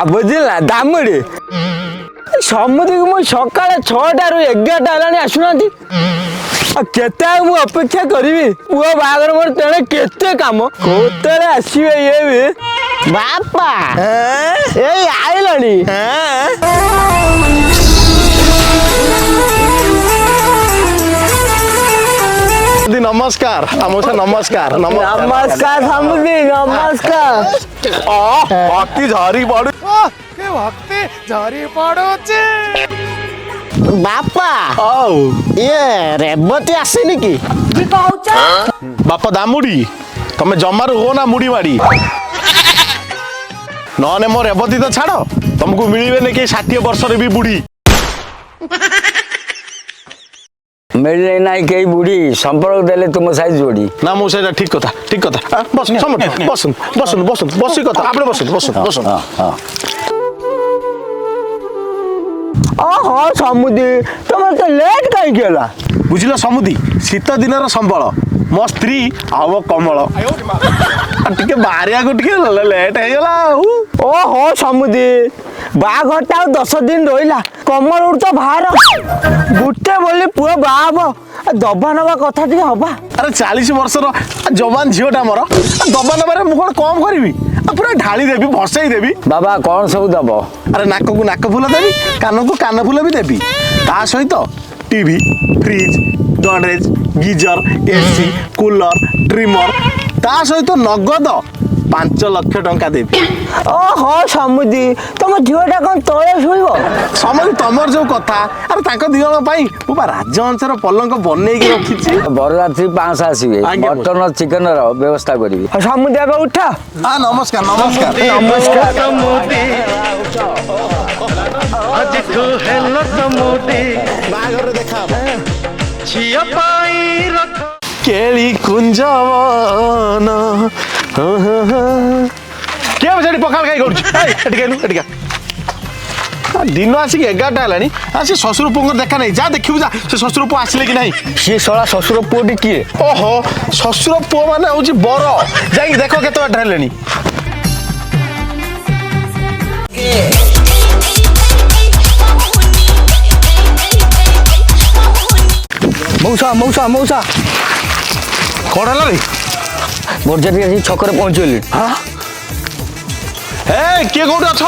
ବୁଝିଲା ଦାମୁଡ଼ି ସମୁଦ୍ରକୁ ମୁଁ ସକାଳ 6ଟାରୁ 11ଟା ହେଲାଣି ଆସୁନାହାନ୍ତି। ଆଉ କେତେ ଆଉ ମୁଁ ଅପେକ୍ଷା କରିବି? ପୁଅ ବାହାଘର ମୋର ତେଣେ କେତେ କାମ, କୋତେବେଳେ ଆସିବେ ଇଏ ବି। ବାପା ଏଇ ଆଇଲାଣି। नमस्कार नमस्कार नमस्कार नमस्कार समृद्धि नमस्कार। भक्ति झरी पड़ू भक्ति झरी पड़ुची बापा ये रेवती आसेनी कि बापा दामुड़ी तमे जमारू हो ना मुड़ी माड़ी नने मो रेवती तो छाड़ तुमको मिलवे नहीं कि 60 वर्ष भी बुढ़ी मिलने ना कई बुढ़ी संपर्क देले तुम साइज जोड़ी ना मु से ठीक कथा बस बस बस बस बस कथा आपने बस बस बस ओहो समुद्री तुम तो लेट कहीं केला बुझिल समुद्री शीत दिन संबल मो स्त्री आव कमल टिके बाहरिया को टिके लेट हो गला। ओहो समुद्री बाघरटा 10 दिन रहा कमल उड़ तो बाहर गुटे बोली पुआ बाहब दबा नवा कथा टी हवा। अरे 40 वर्षर जवान झीटा मोर दबा नबारे मु कौन कम करी पूरा ढाली देवी भसई देवी। बाबा कौन सब दब? अरे नाक को नाक फूल देवी कान को कान फूल भी देवी ता सहित TV fridge Godrej geyser AC cooler trimmer ता सहित नगद 5 लाख टंका देवी। ओहो समुद्री तुम झीटा कौन तले शुब समझ तमर जो कथा अरे ताको दिजन पाई मु बा राजहंसर पलंक बनई के रखिछि बररात्रि 5 आसीबे मटन चिकन रो व्यवस्था करिवे। समुद्री अब उठ। हां नमस्कार नमस्कार नमस्कार समुद्री आज को हेलो समुद्री बागर देखा छिया पाई रख केली कुंजवन क्या बजाड़ी पखाल खाई करूँ दिन आसिक 11टा है सी शशुर पुओ देखा नहीं जा देखू जा से शशुर पुओ आसिले कि नहीं सी सला शशुर पुओटी किए? ओहो शशुर पुओ माने हूँ बर जाइए देख केत बाट है मौसा मौसा मौसा कौन है रे बरजाती आसी छकरे पहुंचली। हाँ ए किए कोठी अछ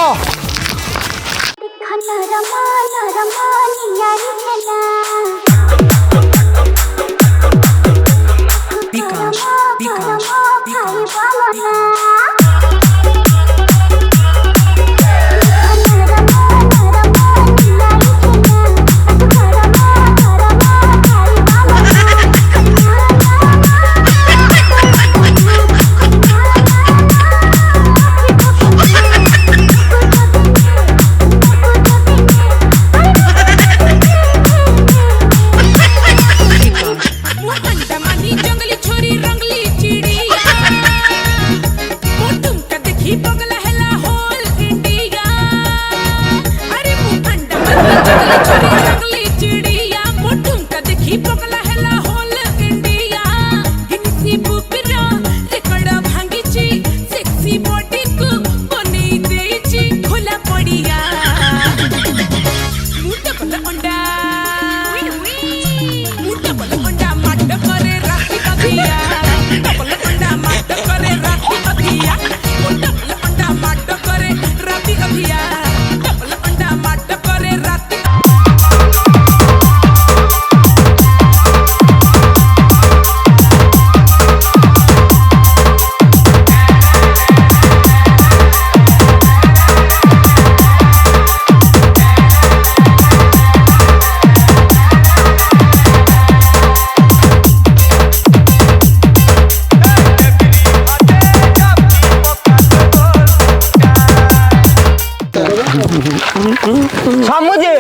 समुद्री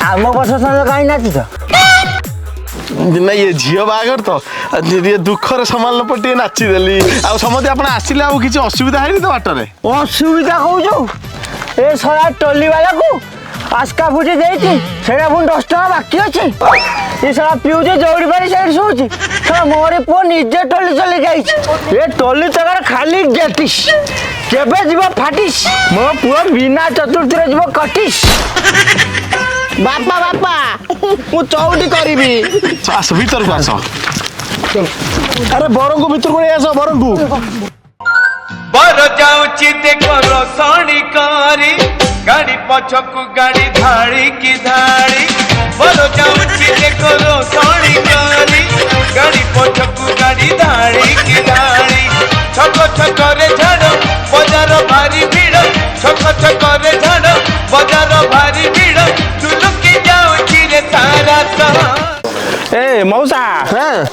आम प्रशासन कहीं नाची ना ये झील बागर तो ये दुखर सामान पटे नाचीदेली आ समझे आप आसिले आउ किसी असुविधा है तो बाटर असुविधा कौच ए सला टोली वाला को आस्का फुटी देती सेटा पुणी 10 टका बाकी अच्छे ये सारा पिउचे जौड़ी पानी साइड सोची सारा मोरे पुओ निजे टोली चले जाइए ये टोली तक खाली गेटिस କେବେ ଯିବ ଫାଟିସ୍ ମୋ ପୁଅ ବିନା ଚତୁର୍ଥୀରେ ଯିବ କଟିସ୍। ବାପା ବାପା ମୁଁ ଚଉଟି କରିବି। ଆସ ଭିତରକୁ ଆସ। ଆରେ ବରଙ୍କୁ ଭିତରକୁ ନେଇ ଆସ ବରଙ୍କୁ। बर जाऊची देखो रोसणी कारी गाड़ी पछकू गाड़ी धाड़ी की धाड़ी बर जाऊची देखो रोसणी कारी गाड़ी पछकू गाड़ी धाड़ी की धाड़ी छक छक रे झाड़ बाजार भारी भीड़ छक छक रे झाड़ बाजार भारी भीड़ चुलुकी जाऊची रे सारा सहा ए मौसा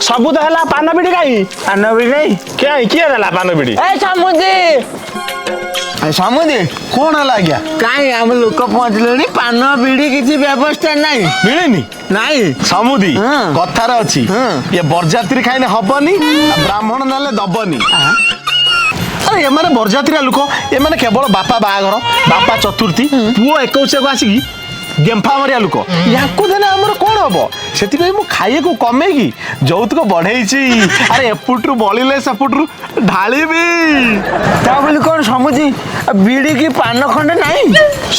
सबू तो है पान बिड़ी खाई ପାନ ବିଡ଼ି ନାଇଁ क्या किए देला पान बिड़ी ଏ ସମୁଦି ସମୁଦି कौन है आज्ञा କାଇଁ ଆମ ଲୋକ ପହଞ୍ଚିଲେଣି ପାନ ବିଡ଼ି କିଛି ବ୍ୟବସ୍ଥା ନାହିଁ मिलेनी ନାଇଁ समुदी हाँ। कथार अच्छी ये बरजात्री खाइने हबनी ब्राह्मण नेले दबनी अरे एमाने बरजात्रिया लोक एमाने केवल बापा बाहागर बापा चतुर्थी पुओ 21 को आसिकी गेम्फा मरिया लोक याकू देने हमर कोन हबो सेति भाई मु खाइए को कमेगी जौतक बढ़ेइची अरे एपुटरू बळिले सपुटरू ढाळीबी ତା ବୋଲି କ'ଣ ସମୁଦି ବିଡ଼ି କି ପାନ ଖଣ୍ଡେ ନାହିଁ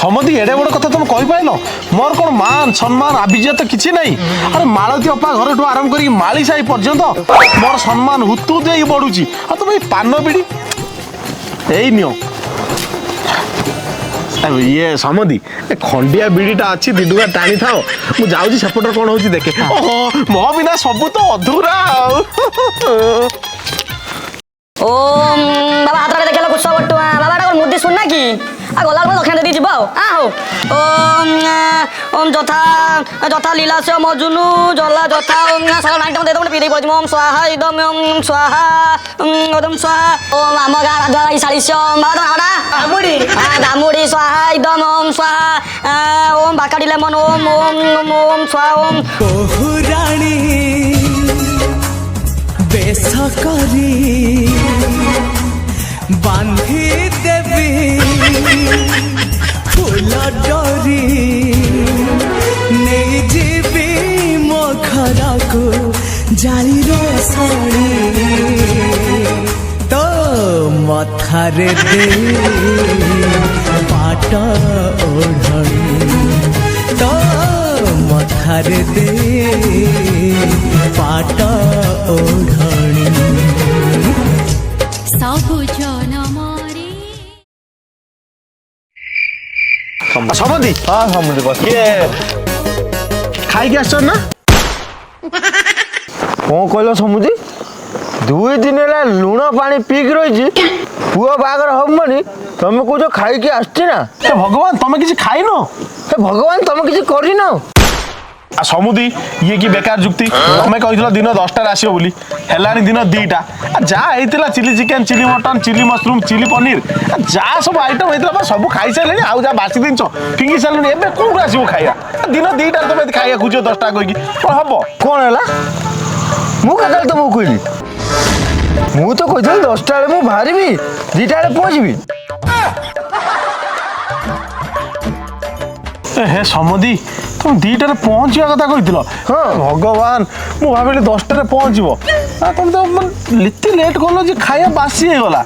समधी एडे बड़ कथा तुम कहि पाइलो मोर कोन मान सम्मान अभिजात किछि नहीं अरे मालती अपा घरठू आरंभ करी माली साई पर्यंत मोर सम्मान हुतु देई बडुची आ तुम पान बिडी एई नियो ये समधी खंडिया बिड़ीटा अच्छी दिडुगा टाणी थाओ मु जाउची सेपटर कोन होची देखे ओहो मो बिना सब तो अधूरा ओम बाबा हाथ रखे देखला कुछ बटुआ बाबा टा मुद्दे सुनना की आ गला को दक्षिण दे जीव आ हो ओम ओम जथा जथा लीला से मजुनु जला जथा ओम सारा नाइट दे दम पी दे पज ओम स्वाहा इदम ओम स्वाहा ओम स्वाहा ओम आम गा राजा ई 40 बाबा तो नाडा दामुडी हां दामुडी स्वाहा इदम ओम स्वाहा ओम बाकाडी लेमन ओम ओम ओम स्वाहा ओम बहुराणी बेस करी बांधी देवी फूल डरी नहीं जीवी मो घर को जाली रोसणी तो मथारे दे पाट ओढ़णी तो मथारे दे पाट ओढ़णी सबु जन मरे समधी ହଁ ସମୁଦି ବସ ये खाई के आसछ ना କ'ଣ କହିଲ ସମୁଦି 2 ଦିନ ହେଲା ଲୁଣ ପାଣି ପିଇକି ରହିଛି ପୁଅ ବାହାଘର ହବନି ତମେ କହୁଛ ଖାଇକି ଆସିଛି ନା ए भगवान तमे किछि खाइनो ହେ ଭଗବାନ ତମେ କିଛି କରିନ आ समुदी ये की बेकार जुक्ति तमे कहितला दिन 10 टा आसीओ बोली हेलानी दिन 2 टा आ जा हेतिला chilli chicken chilli mutton chilli mushroom chilli paneer आ जा सब आइटम हेतिला बा सब खाई सालेनी आउ जा बासी दिन फिंगी सालेनी एबे कोन आसीओ खाइया दिन 2 टा तमे खाइया खुजो 10 टा कहि कोन हबो କ'ଣ ହେଲା ମୁଁ କେତେବେଳେ ତମକୁ କହିଲି ମୁଁ ତ କହିଥିଲି 10ଟା ବେଳେ ମୁଁ ବାହାରିବି 2ଟା ବେଳେ ପହଞ୍ଚିବି ए हे समुदी तुम 2 टा रे पहुंचिया कथा कहितलो हां भगवान मु भाबिली 10 टा रे पहुंचबो आ तुम तो लिति लेट करलो जे खाइया बासी हे गला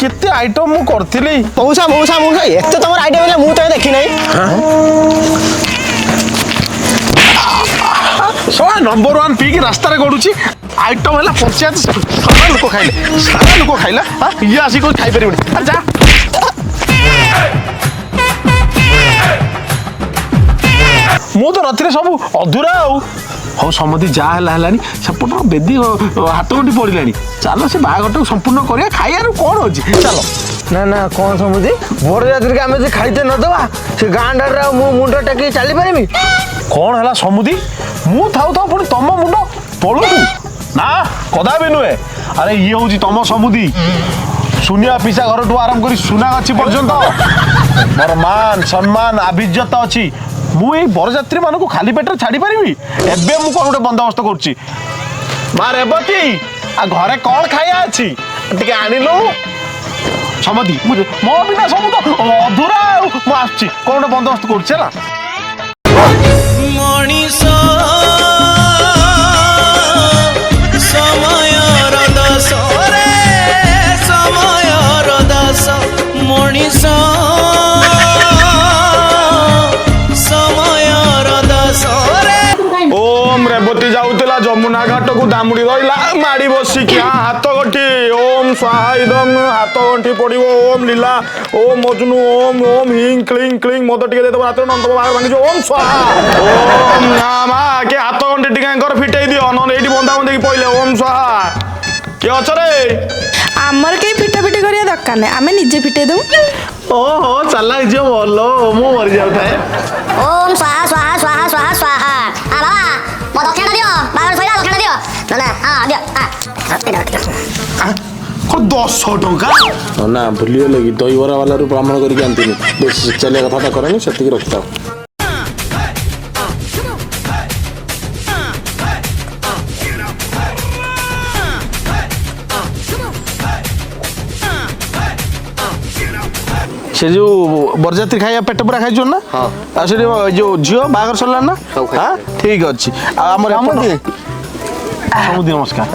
केते आइटम मु करथिली मौसा मौसा मौसा एक तो तमर आइडिया बेला मु तो देखि नहीं सोआ नंबर 1 पी की रास्ता रे गडुची आइटम हैला पंचायत सारा लोक खाइला हां ये आसी को खाइ परिबनी आ जा मु तो रथिरे सब अधूरा हौ समधी जा हलानी सेपट बेदी हाथ गंटी पड़िलानी चलो से बाघटा संपूर्ण करिया खाइयार कोन होची चलो ନା ନା କ'ଣ ସମୁଦି ବରଯାତ୍ରୀକି ଆମେ ଯେ ଖାଇତେ ନଦେବା ସେ ଗାଁ ଡାରେ ଆଉ ମୁଁ ମୁଣ୍ଡ ଟେକି ଚାଲିପାରିବି कौन है समुदी मु थाउ थाउ पुणी तम मुंड तलू ना कदा भी नुहे अरे ये हूँ तम समुदी सुनिया पिसा घर ठू आरंभ कर सुना गछि पर्यंत मोर मान सम्मान अभिज्ञता अच्छी मु बरजात्री मान खाली पेटर छाड़ी पारि एबे मु कौन गोटे बंदोबस्त करुच्ची माँ रेवती आ घरे कौन खाया अच्छी टिके आनिलु समधी मो बिना सब तो अधूरा मु आसुची कौन गोटे बंदोबस्त करुच्ची है मणिष समयर दस रे समयर दस ଯମୁନା ଘାଟକୁ ଦାମୁଡ଼ି ରହିଲା ମାଡ଼ି ବସିକି ହାତ ଗଣ୍ଠି ଓମ୍ ସ୍ୱାହା ଇଦମ୍ ହାତ ଗଣ୍ଠି ପଡ଼ିବ ଓମ୍ ଲୀଲା ଓମ୍ ମଜନୁ ଓମ୍ ଓମ୍ ହିଂ କ୍ଲିଂ କ୍ଲିଂ ମଦ ଟିକେ ଦେଇଦେବ ରାତିରେ ନନ୍ଦବ ବାହାର ଭାଙ୍ଗିଯିବ ଓମ୍ ସ୍ୱାହା ଓମ୍ ମା କିଏ ହାତ ଗଣ୍ଠି ଟିକେ ଫିଟେଇ ଦିଅ ନହେଲେ ଏଇଠି ବନ୍ଧା ବନ୍ଧେଇକି ପଇଲେ ଓମ୍ ସ୍ୱାହା କିଏ ଅଛରେ ଆମର କେହି ଫିଟା ଫିଟି କରିବା ଦରକାର ନାହିଁ ଆମେ ନିଜେ ଫିଟେଇ ଦଉ ଓହୋ ଚାଲା ଝିଅ ଭଲ ମୁଁ ମରି ଯାଉଥାଏ ଓମ୍ ସ୍ୱାହା ସ୍ୱାହା ସ୍ୱାହା ସ୍ୱାହା ସ୍ୱାହା ବାବା ମୋ ଦକ୍ଷିଣା ଦିଅ ବାବା ସଇଲା ଦକ୍ଷିଣା ଦିଅ ନା ହଁ ଦିଅ କଣ 10 ଟଙ୍କା ନା ଭୁଲିଗଲେ କି ଦହିବରା ବାଲାରୁ ବ୍ରାହ୍ମଣ କରିକି ଆଣିଥିଲି ବେଶୀ ଚାଲିଆ କଥାଟା କରେନି ସେତିକି ରଖିଥାଉ से जो बरजात्री खाइया पेट पूरा खाई ना आ से जो झियो बागर सरला ना हां ठीक अछि हमर समुदी नमस्कार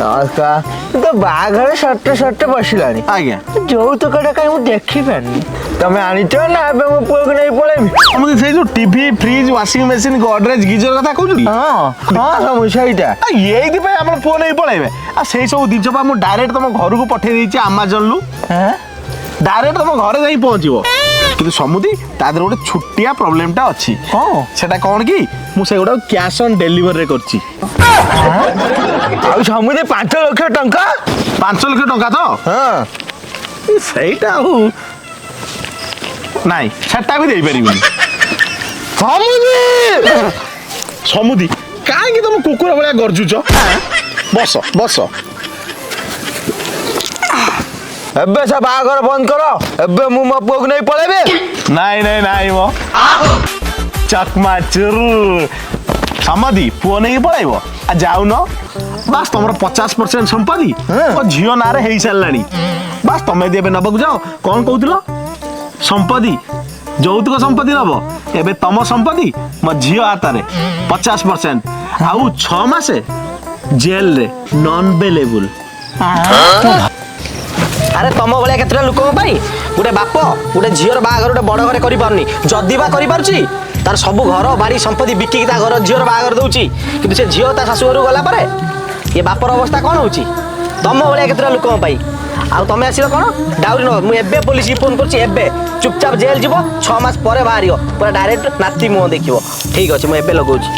तो बाघर सट्टे सट्टे बसिलानी आज्ञा ଯୌତୁକଟା କାଇଁ ମୁଁ ଦେଖି ପାରୁନି ତମେ ଆଣିଛ ନା ଏବେ ମୋ ପୁଅକୁ ନେଇ ପଳେଇବି हम से जो TV fridge washing machine Godrej geyser कथा कहू ହଁ ହଁ ସବୁ ସେଇଟା एइदि पे हमर फोन नहीं पळेबे आ सेई सब दिन्छ पा मु डायरेक्ट तुम घर को पठे देछि अमेज़न लु डायरेक्ट तुम घरे जाई पहुंचीबो किंतु समुदी तादर गोटे छुट्टिया प्रॉब्लमटा अछि ହଁ सेटा कोन की मु सेगुडा कैश ऑन डिलीवरी रे करछि ଆଉ ସମୁଦ୍ର 5 ଲକ୍ଷ ଟଙ୍କା 5 लाख टका तो ହଁ ସେଇଟା ଆଉ ନାଇଁ ସେଟା ବି ଦେଇପାରିବିନି ସମୁଦି କାହିଁକି ତମ କୁକୁର ଭଳିଆ ଗର୍ଜୁଛ ବସ ବସ ଏବେ ସେ ବାହାଘର ବନ୍ଦ କର ଏବେ ମୁଁ ମୋ ପୁଅକୁ ନେଇ ପଳେଇବି ନାଇଁ ନାଇଁ ନାଇଁ ମୋ ଚକମାଚୁର ସମଦି ପୁଅ ନେଇକି ପଳେଇବ ଆ ଯାଉନ ବାସ୍ ତମର 50% ସମ୍ପତ୍ତି ମୋ ଝିଅ ନାଁରେ ହେଇ ସାରିଲାଣି ବାସ୍ ତମେ ଯଦି ଏବେ ନେବାକୁ ଯାଅ କଣ କହୁଥିଲ ସମ୍ପତ୍ତି ଯୌତୁକ ସମ୍ପତ୍ତି ନବ ଏବେ ତମ ସମ୍ପତ୍ତି ମୋ ଝିଅ ହାତରେ 50% ଆଉ 6 ମାସେ ଜେଲରେ ନନ୍ ବେଲେବୁଲ আরে তম ভলিয়া কেতটা লোকଙ୍କ ପାଇଁ ଗୋଟେ ବାପ ଗୋଟେ ଝିଅର ବାହାଘର ଗୋଟେ ବଡ଼ ଘରେ କରିପାରୁନି ଯଦି ବା କରିପାରୁଛି ତାର ସବୁ ଘର ବାଡ଼ି ସମ୍ପତ୍ତି ବିକିକି ତା ଘର ଝିଅର ବାହାଘର ଦଉଛି କିନ୍ତୁ ସେ ଝିଅ ତା ଶାଶୁ ଘରକୁ ଗଲା ପରେ ଏ ବାପର ଅବସ୍ଥା କ'ଣ ହେଉଛି ତମ ଭଳିଆ କେତେଟା ଲୋକଙ୍କ ପାଇଁ ଆଉ ତମେ ଆସିଲ କ'ଣ ଡାଉରି ନବ ମୁଁ ଏବେ ପୋଲିସକୁ ଫୋନ୍ କରୁଛି ଏବେ ଚୁପଚାପ ଜେଲ୍ ଯିବ 6 ମାସ ପରେ ବାହାରିବ ପୁରା ଡାଇରେକ୍ଟ ନାତି ମୁହଁ ଦେଖିବ ଠିକ୍ ଅଛି ମୁଁ ଏବେ ଲଗାଉଛି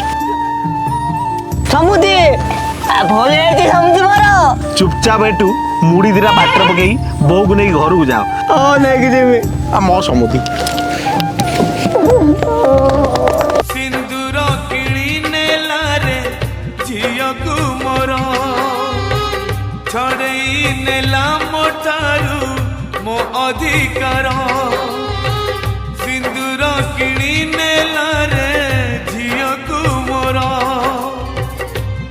ସମୁଦି ଭଲ ହେଇଛି ସମୁଦି ମୋର ଚୁପଚାପ ଏଠୁ ମୁଢି ଦିଟା ପାଟିରେ ପକେଇ ବୋଉକୁ ନେଇ ଘରକୁ ଯାଅ ହଁ ନେଇକି ଯିବି ଆ ମୋ ସମୁଦି ସିନ୍ଦୁର କିଣି ନେଲା ରେ ଝିଅକୁ ମୋର ଛଡ଼େଇ ନେଲା ମୋ ଠାରୁ ମୋ ଅଧିକାର ସିନ୍ଦୁର କିଣି ନେଲା ରେ ଝିଅକୁ ମୋର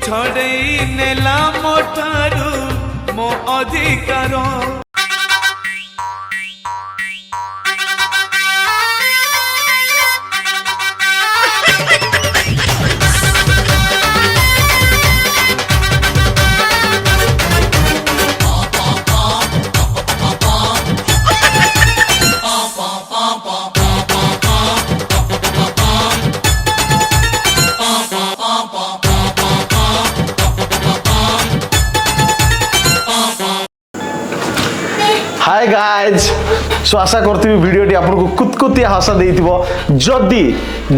ଛଡ଼େଇ ନେଲା ମୋ ଠାରୁ ମୋ ଅଧିକାର हाय गाइज सो आशा करती वीडियोटी आपको कुतकुतिया हस देइथिबो जदी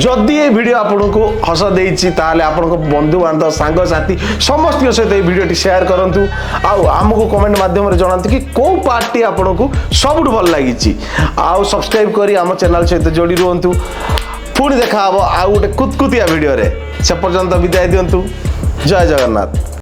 जदी ये वीडियो आपको हस देइछि ताले आपको बंधु बांधव सांग साथी समस्त सहित ये वीडियोटी शेयर करंतु आउ हमको कमेंट माध्यम रे जणांतु कि को पार्टी आपको सबुठ भल लागिछि आउ सब्सक्राइब करी हम चैनल सहित जोड़ी रहंतु पुणी देखा हबो आउ गोटे कुतकुतिया वीडियो रे से पर्यंत विदाय दियंतु जय जगन्नाथ।